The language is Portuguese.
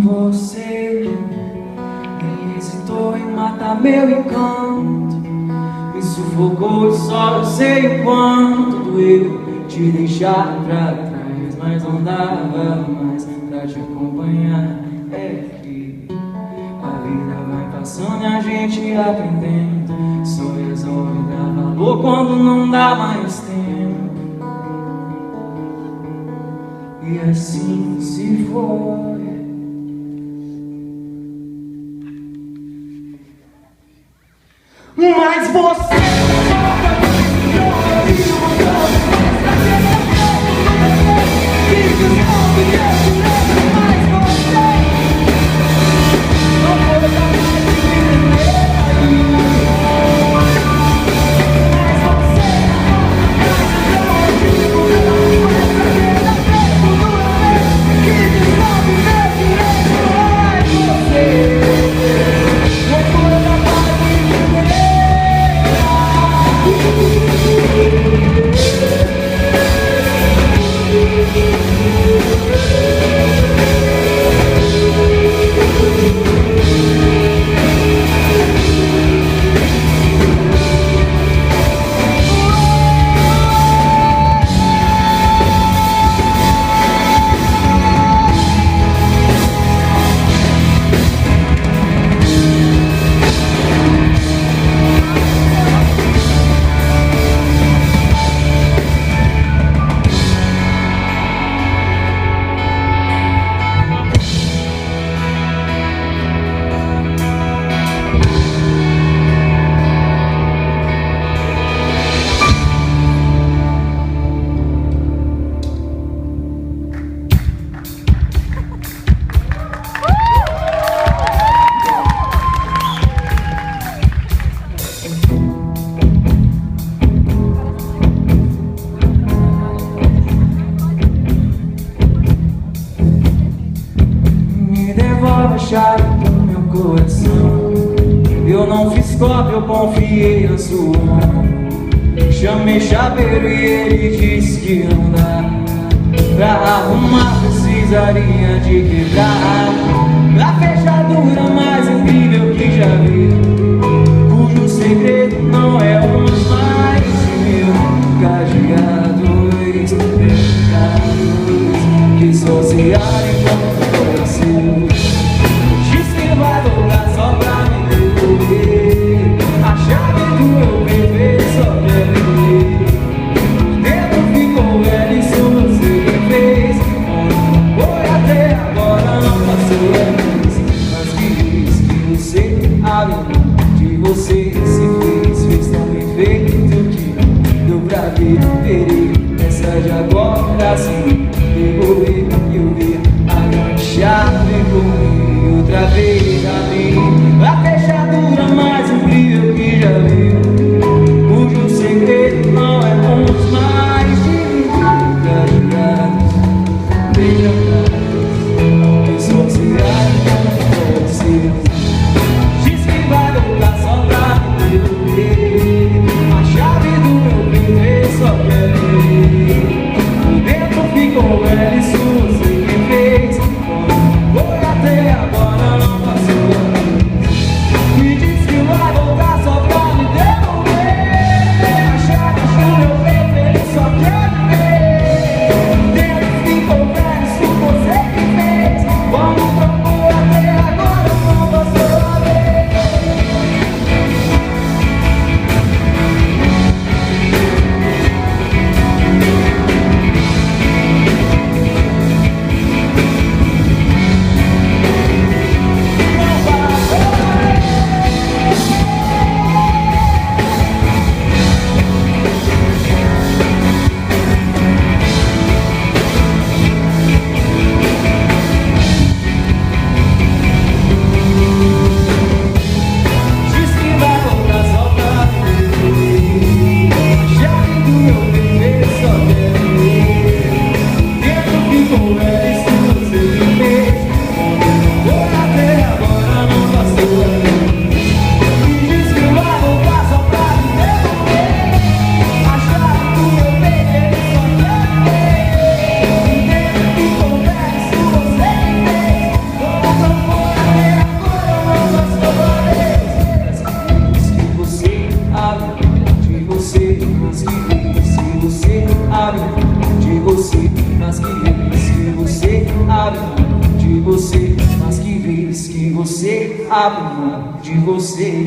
Você hesitou em matar meu encanto, me sufocou e só eu sei o quanto doeu te deixar pra trás, mas não dava mais pra te acompanhar. É que a vida vai passando e a gente aprendendo, só resolve dar valor quando não dá mais tempo. E assim se foi. Mas você chave do meu coração. Eu não fiz cópia, eu confiei na sua mão. Chamei chaveiro e ele disse que não dá. Pra arrumar precisaria de quebrar a fechadura mais incrível que já vi, cujo segredo não é um mais meu. Cadeados, pecados que só se abrem quando você diz que vai voltar só pra me devolver a chave do meu bebê, só quer viver. O tempo ficou velho, isso você que fez. Foi até agora, não passou a vez. Mas que diz que você abre de você se fez tão bem feito que deu pra ver. Verei essa de agora sim, devolver e eu ver a grande chave comigo outra vez. Abrir a fechadura mais incrível que já viu, cujo segredo não é um dos mais cadeados, bem trancados, que só se abre você. Diz que vai voltar só pra me devolver a chave do meu bebê, só quer ver. O tempo ficou velho, isso você que fez. Foi até agora, não passou a vez. Me diz que vai voltar só pra me devolver a chave do meu bebê, só quer ver. O tempo ficou velho, isso você que fez. Como trocou até agora, não passou a vez. De você, mas que vez que você abre de você, mas que vez que você abre de você.